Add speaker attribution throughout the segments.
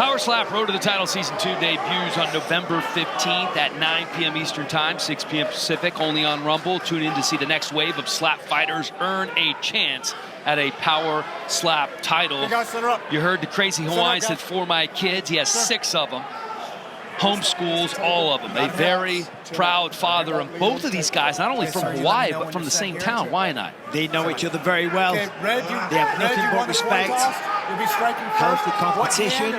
Speaker 1: Power Slap Road to the Title Season 2 debuts on November 15th at 9 p.m. Eastern Time, 6 p.m. Pacific, only on Rumble. Tune in to see the next wave of slap fighters earn a chance at a Power Slap title. You heard the Crazy Hawaiian said, for my kids. He has 6 of them. Homeschools all of them. A very proud father of both of these guys, not only from Hawaii, but from the same town, Waianae.
Speaker 2: They know each other very well. They have nothing but respect. Healthy competition.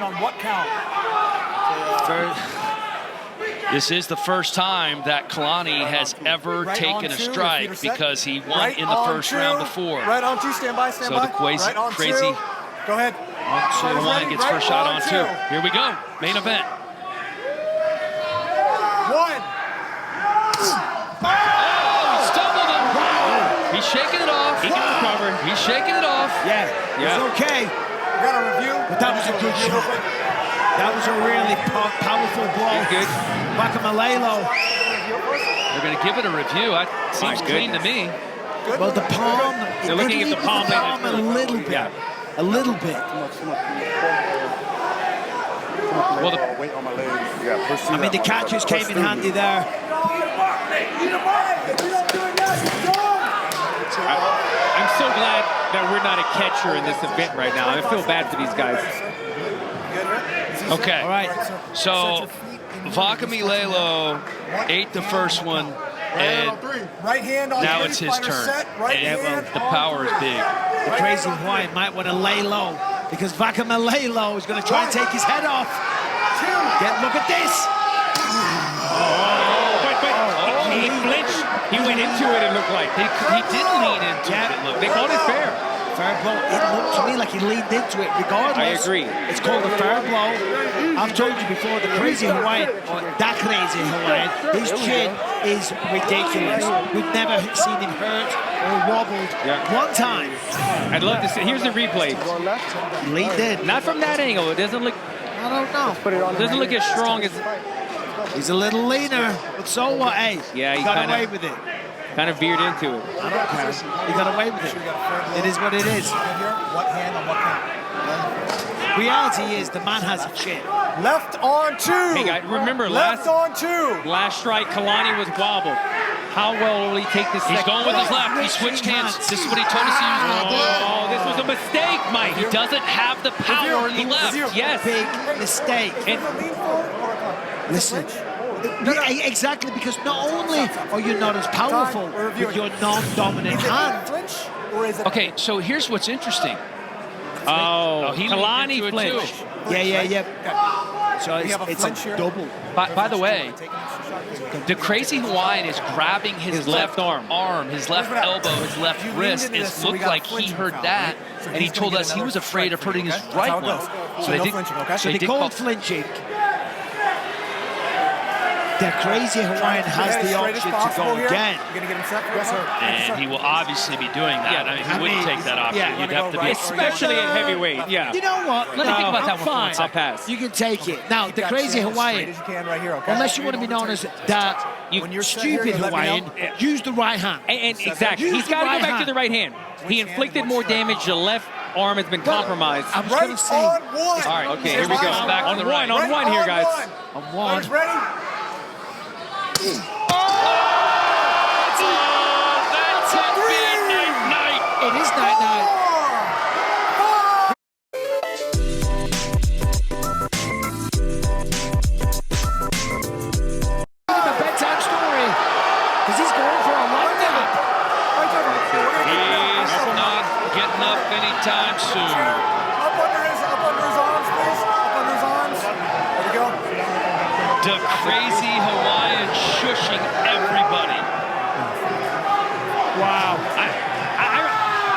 Speaker 1: This is the first time that Kalani has ever taken a strike because he won in the first round before.
Speaker 3: Right on two, stand by, stand
Speaker 1: by. So the crazy
Speaker 3: Go ahead.
Speaker 1: Hawaiian gets first shot on 2. Here we go, main event.
Speaker 3: 1. Oh,
Speaker 1: he stumbled him. He's shaking it off. He can recover. He's shaking it off.
Speaker 2: Yeah, it's okay.
Speaker 3: We got a review.
Speaker 2: But that was a good shot. That was a really powerful blow.
Speaker 1: Good.
Speaker 2: Vakamalelo.
Speaker 1: They're going to give it a review. That seems clean to me.
Speaker 2: Well, the palm.
Speaker 4: They're looking at the palm
Speaker 2: a little bit. Yeah. A little bit.
Speaker 1: Well,
Speaker 2: I mean, the catches came in handy there.
Speaker 4: I'm so glad that we're not a catcher in this event right now. I feel bad for these guys.
Speaker 1: Okay.
Speaker 2: All right.
Speaker 1: So, Vakamalelo ate the first one, and now it's his turn. And the power is big.
Speaker 2: The Crazy Hawaiian might want to lay low because Vakamalelo is going to try and take his head off. Look at this.
Speaker 4: He flinched. He went into it, it looked like.
Speaker 1: He did lean into it.
Speaker 4: They called it fair.
Speaker 2: Fair blow. It looked to me like he leaned into it regardless.
Speaker 4: I agree.
Speaker 2: It's called a fair blow. I've told you before, the Crazy Hawaiian, or that Crazy Hawaiian, his chin is ridiculous. We've never seen him hurt or wobbled one time.
Speaker 4: I'd love to see. Here's the replay.
Speaker 2: He leaned in.
Speaker 4: Not from that angle. It doesn't look.
Speaker 2: I don't know.
Speaker 4: It doesn't look as strong as.
Speaker 2: He's a little leaner, but so what? Hey,
Speaker 4: yeah, he
Speaker 2: got away with it.
Speaker 4: Kind of veered into it.
Speaker 2: I don't care. He got away with it. It is what it is.
Speaker 3: What hand on what count?
Speaker 2: Reality is the man has a chin.
Speaker 3: Left on 2.
Speaker 4: Hey guys, remember
Speaker 3: left on 2.
Speaker 4: Last strike, Kalani was wobbled. How well will he take this?
Speaker 1: He's going with his left. He switched hands. This is what he told us he was going to do.
Speaker 4: Oh, this was a mistake, Mike.
Speaker 1: He doesn't have the power in the left.
Speaker 4: Yes.
Speaker 2: Big mistake.
Speaker 4: And
Speaker 2: listen. Exactly, because not only are you not as powerful with your non-dominant hand.
Speaker 1: Okay, so here's what's interesting.
Speaker 4: Oh,
Speaker 1: he
Speaker 4: Kalani flinched.
Speaker 2: Yeah. So it's a double.
Speaker 1: By the way, the Crazy Hawaiian is grabbing his left arm, his left elbow, his left wrist. It looked like he heard that, and he told us he was afraid of hurting his right one.
Speaker 2: So they called flinching. The Crazy Hawaiian has the option to go again.
Speaker 1: And he will obviously be doing that. I mean, he wouldn't take that option. You'd have to be...
Speaker 4: Especially at heavyweight,
Speaker 2: You know what?
Speaker 1: Let me think about that one
Speaker 2: fine.
Speaker 1: for a
Speaker 4: I'll pass.
Speaker 2: You can take it. Now, the Crazy Hawaiian, unless you want to be known as that stupid Hawaiian, use the right hand.
Speaker 4: And exactly. He's got to go back to the right hand. He inflicted more damage. The left arm has been compromised.
Speaker 2: I was going to say...
Speaker 3: on 1.
Speaker 4: All right, okay, here we go.
Speaker 1: Back
Speaker 4: On
Speaker 1: to the right.
Speaker 4: on one here, guys.
Speaker 2: On 1.
Speaker 3: Ready?
Speaker 1: That's a big night.
Speaker 2: It is night. A bedtime story, because he's going for a long nap.
Speaker 1: He's not getting up anytime soon.
Speaker 3: Up under his arms, please. Up under his arms. There we go.
Speaker 1: The Crazy Hawaiian shushing everybody.
Speaker 4: Wow.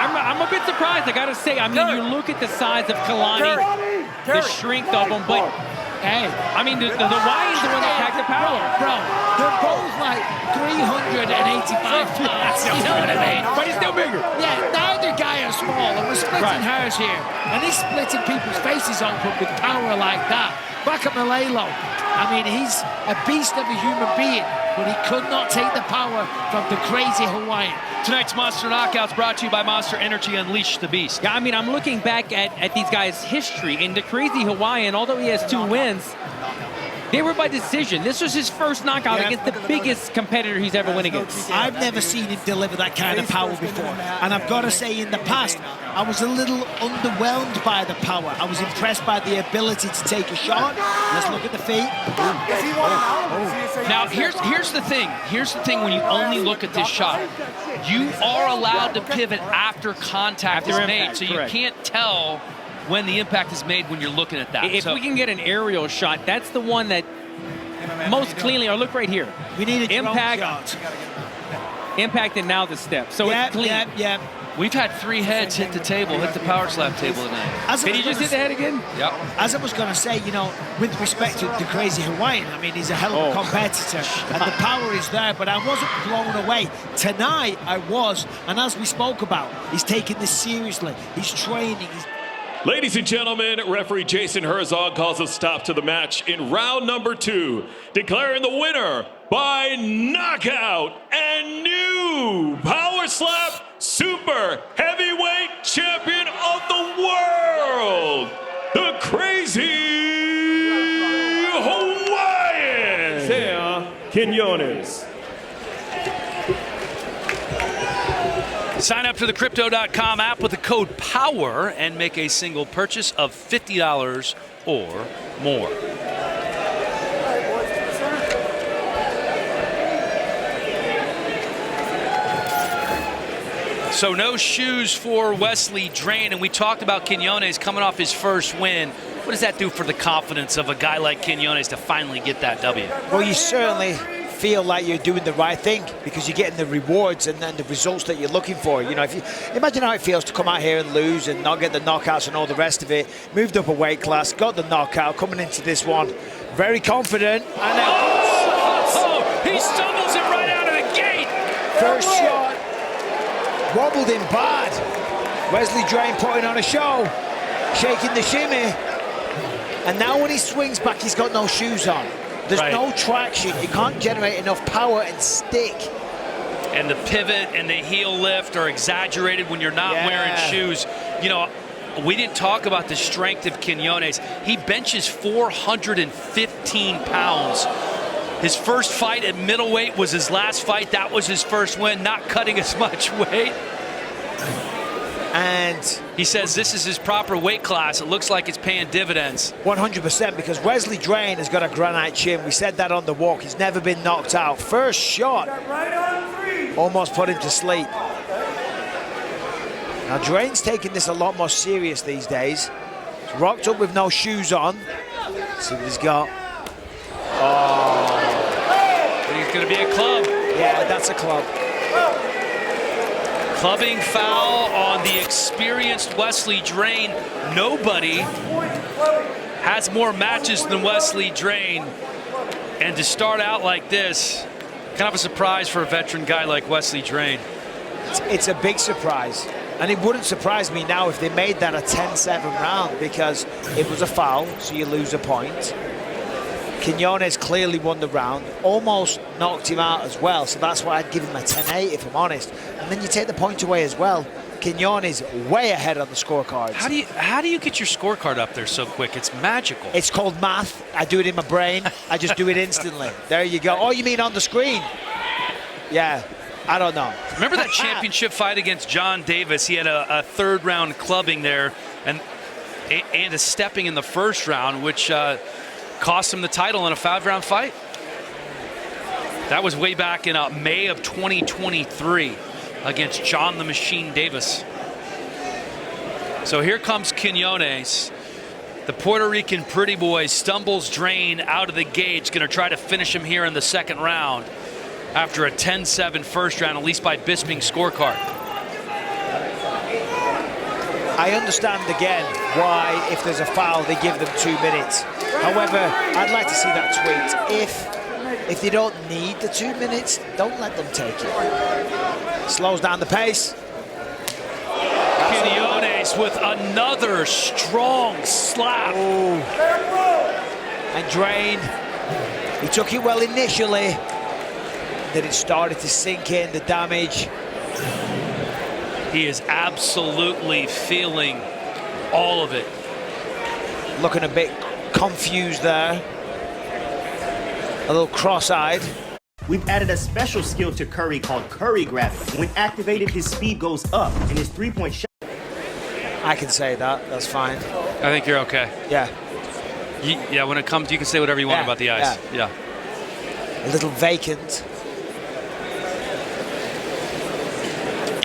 Speaker 4: I'm a bit surprised, I got to say. I mean, you look at the size of Kalani, the strength of him, but hey, I mean, the Hawaiian's the one that packed the power.
Speaker 2: Bro, they're both like 385 pounds. You know what I mean?
Speaker 4: But he's still bigger.
Speaker 2: Yeah, neither guy is small, and we're splitting hairs here. And he's splitting people's faces open with power like that. Vakamalelo, I mean, he's a beast of a human being. but he could not take the power from the crazy Hawaiian.
Speaker 1: Tonight's Monster Knockouts brought to you by Monster Energy. Unleash the Beast.
Speaker 4: Yeah, I mean, I'm looking back at these guys' history, and the crazy Hawaiian, although he has 2 wins, they were by decision. This was his first knockout against the biggest competitor he's ever won against.
Speaker 2: I've never seen him deliver that kind of power before. And I've got to say, in the past, I was a little underwhelmed by the power. I was impressed by the ability to take a shot. Let's look at the feet.
Speaker 1: Now, here's the thing. Here's the thing when you only look at this shot. You are allowed to pivot after contact is made, so you can't tell when the impact is made when you're looking at that.
Speaker 4: If we can get an aerial shot, that's the one that most cleanly, or look right here.
Speaker 2: We need a
Speaker 4: impact
Speaker 2: shot.
Speaker 4: Impact and now the step. So it's clean.
Speaker 1: We've had 3 heads hit the table, hit the power slap table tonight.
Speaker 4: Did he just hit the head again?
Speaker 1: Yep.
Speaker 2: As I was going to say, you know, with respect to the crazy Hawaiian, I mean, he's a hell of a competitor, and the power is there, but I wasn't blown away. Tonight, I was, and as we spoke about, he's taking this seriously. He's training.
Speaker 5: Ladies and gentlemen, referee Jason Herzog calls a stop to the match in round number 2, declaring the winner by knockout and new Power Slap Super Heavyweight Champion of the World, the Crazy Hawaiian, Sea Quiñones.
Speaker 1: Sign up to the Crypto.com app with the code POWER and make a single purchase of $50 or more. So no shoes for Wesley Drain, and we talked about Quiñones coming off his first win. What does that do for the confidence of a guy like Quiñones to finally get that W?
Speaker 6: Well, you certainly feel like you're doing the right thing because you're getting the rewards and then the results that you're looking for. You know, if you imagine how it feels to come out here and lose and not get the knockouts and all the rest of it. Moved up a weight class, got the knockout, coming into this one, very confident. And
Speaker 1: he stumbles him right out of the gate.
Speaker 6: First shot, wobbled him bad. Wesley Drain putting on a show, shaking the shimmy. And now when he swings back, he's got no shoes on. There's no traction. You can't generate enough power and stick.
Speaker 1: And the pivot and the heel lift are exaggerated when you're not wearing shoes. You know, we didn't talk about the strength of Quiñones. He benches 415 pounds. His first fight at middleweight was his last fight. That was his first win, not cutting as much weight.
Speaker 6: And
Speaker 1: he says this is his proper weight class. It looks like it's paying dividends.
Speaker 6: 100%, because Wesley Drain has got a granite chin. We said that on the walk. He's never been knocked out. First shot almost put him to sleep. Now Drain's taking this a lot more serious these days. He's rocked up with no shoes on. Let's see what he's got.
Speaker 1: Oh. But he's going to be a club.
Speaker 6: Yeah, that's a club.
Speaker 1: Clubbing foul on the experienced Wesley Drain. Nobody has more matches than Wesley Drain. And to start out like this, kind of a surprise for a veteran guy like Wesley Drain.
Speaker 6: It's a big surprise. And it wouldn't surprise me now if they made that a 10-7 round because it was a foul, so you lose a point. Quiñones clearly won the round, almost knocked him out as well, so that's why I'd give him a 10-8 if I'm honest. And then you take the point away as well. Quiñones way ahead on the scorecards.
Speaker 1: How do you get your scorecard up there so quick? It's magical.
Speaker 6: It's called math. I do it in my brain. I just do it instantly. There you go. Oh, you mean on the screen? Yeah, I don't know.
Speaker 1: Remember that championship fight against John Davis? He had a third-round clubbing there and a stepping in the first round, which cost him the title in a 5-round fight. That was way back in May of 2023 against John the Machine Davis. So here comes Quiñones. The Puerto Rican pretty boy stumbles Drain out of the gate. Going to try to finish him here in the second round after a 10-7 first round, at least by Bisping's scorecard.
Speaker 6: I understand again why, if there's a foul, they give them 2 minutes. However, I'd like to see that tweaked. If they don't need the 2 minutes, don't let them take it. Slows down the pace.
Speaker 1: Quiñones with another strong slap.
Speaker 6: Ooh. And Drain, he took it well initially, that it started to sink in, the damage.
Speaker 1: He is absolutely feeling all of it.
Speaker 6: Looking a bit confused there. A little cross-eyed.
Speaker 7: We've added a special skill to Curry called Curry Grab. When activated, his speed goes up and his three-point shot.
Speaker 6: I can say that, that's fine.
Speaker 1: I think you're okay.
Speaker 6: Yeah.
Speaker 1: Yeah, when it comes, you can say whatever you want about the ice. Yeah.
Speaker 6: A little vacant.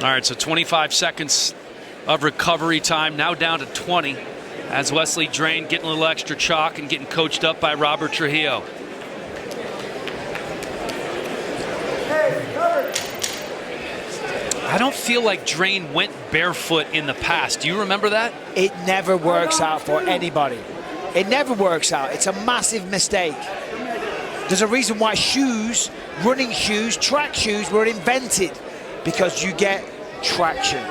Speaker 1: All right, so 25 seconds of recovery time, now down to 20, as Wesley Drain getting a little extra chalk and getting coached up by Robert Trujillo. I don't feel like Drain went barefoot in the past. Do you remember that?
Speaker 6: It never works out for anybody. It never works out. It's a massive mistake. There's a reason why shoes, running shoes, track shoes were invented, because you get traction.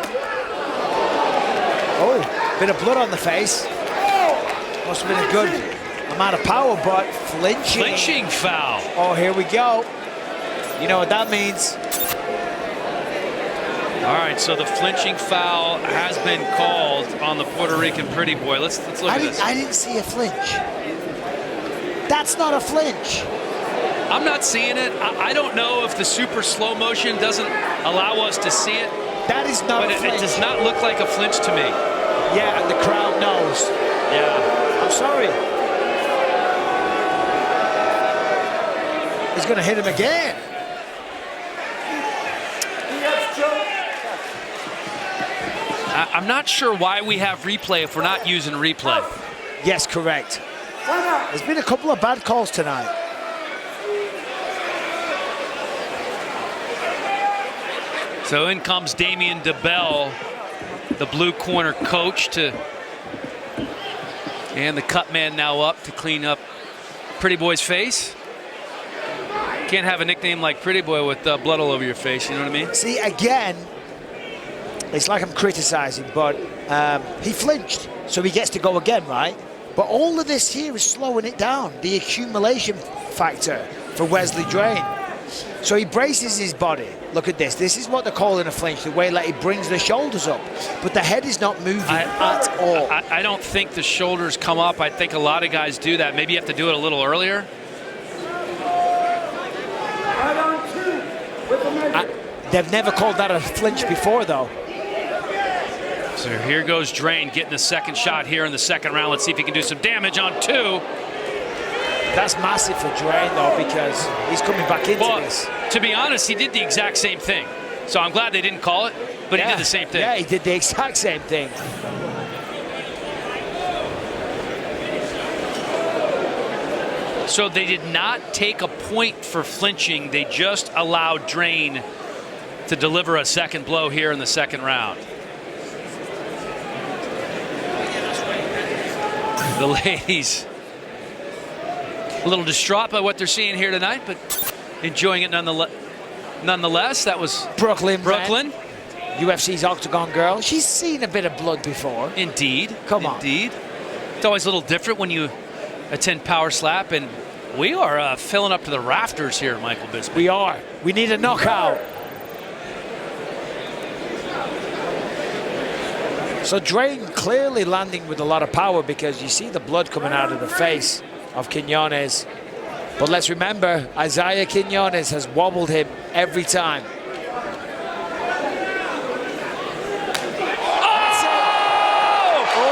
Speaker 6: Oh, bit of blood on the face. Must have been a good amount of power, but flinching.
Speaker 1: Flinching foul.
Speaker 6: Oh, here we go. You know what that means.
Speaker 1: All right, so the flinching foul has been called on the Puerto Rican pretty boy. Let's look at this.
Speaker 6: I didn't see a flinch. That's not a flinch.
Speaker 1: I'm not seeing it. I don't know if the super slow motion doesn't allow us to see it.
Speaker 6: That is not a flinch.
Speaker 1: It does not look like a flinch to me.
Speaker 6: Yeah, and the crowd knows.
Speaker 1: Yeah.
Speaker 6: I'm sorry. He's going to hit him again.
Speaker 1: I'm not sure why we have replay if we're not using replay.
Speaker 6: Yes, correct. There's been a couple of bad calls tonight.
Speaker 1: So in comes Damian DeBell, the blue corner coach, and the cut man now up to clean up Pretty Boy's face. Can't have a nickname like Pretty Boy with blood all over your face, you know what I mean?
Speaker 6: See, again, it's like I'm criticizing, but he flinched, so he gets to go again, right? But all of this here is slowing it down, the accumulation factor for Wesley Drain. So he braces his body. Look at this. This is what they're calling a flinch, the way like he brings the shoulders up. But the head is not moving at all.
Speaker 1: I don't think the shoulders come up. I think a lot of guys do that. Maybe you have to do it a little earlier.
Speaker 6: They've never called that a flinch before, though.
Speaker 1: So here goes Drain getting the second shot here in the second round. Let's see if he can do some damage on two.
Speaker 6: That's massive for Drain, though, because he's coming back into this.
Speaker 1: To be honest, he did the exact same thing. So I'm glad they didn't call it, but he did the same thing.
Speaker 6: Yeah, he did the exact same thing.
Speaker 1: So they did not take a point for flinching. They just allowed Drain to deliver a second blow here in the second round. The ladies a little distraught by what they're seeing here tonight, but enjoying it nonetheless. That was
Speaker 6: Brooklyn.
Speaker 1: UFC's
Speaker 6: Octagon girl. She's seen a bit of blood before.
Speaker 1: Indeed.
Speaker 6: Come on.
Speaker 1: Indeed. It's always a little different when you attend Power Slap, and we are filling up to the rafters here, Michael Bisping.
Speaker 6: We are. We need a knockout. So Drain clearly landing with a lot of power, because you see the blood coming out of the face of Quiñones. But let's remember, Isaiah Quiñones has wobbled him every time.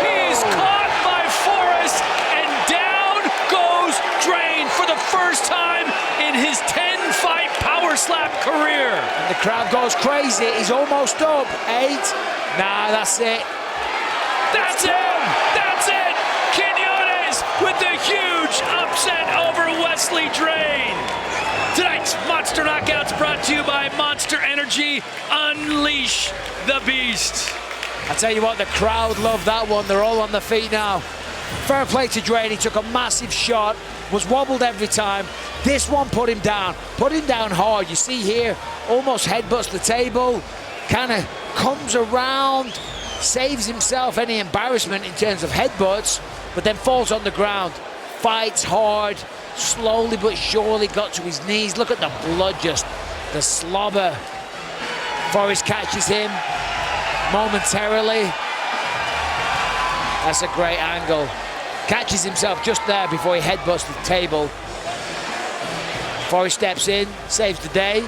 Speaker 1: He's caught by Forrest, and down goes Drain for the first time in his 10-fight Power Slap career.
Speaker 6: And the crowd goes crazy. He's almost up. 8. Nah, that's it.
Speaker 1: That's him! That's it! Quiñones with the huge upset over Wesley Drain. Tonight's Monster Knockouts brought to you by Monster Energy. Unleash the beast.
Speaker 6: I tell you what, the crowd loved that one. They're all on their feet now. Fair play to Drain. He took a massive shot, was wobbled every time. This one put him down hard. You see here, almost headbutts the table, kind of comes around, saves himself any embarrassment in terms of headbutts, but then falls on the ground, fights hard, slowly but surely got to his knees. Look at the blood just The slobber. Forrest catches him momentarily. That's a great angle. Catches himself just there before he headbutts the table. Forrest steps in, saves the day.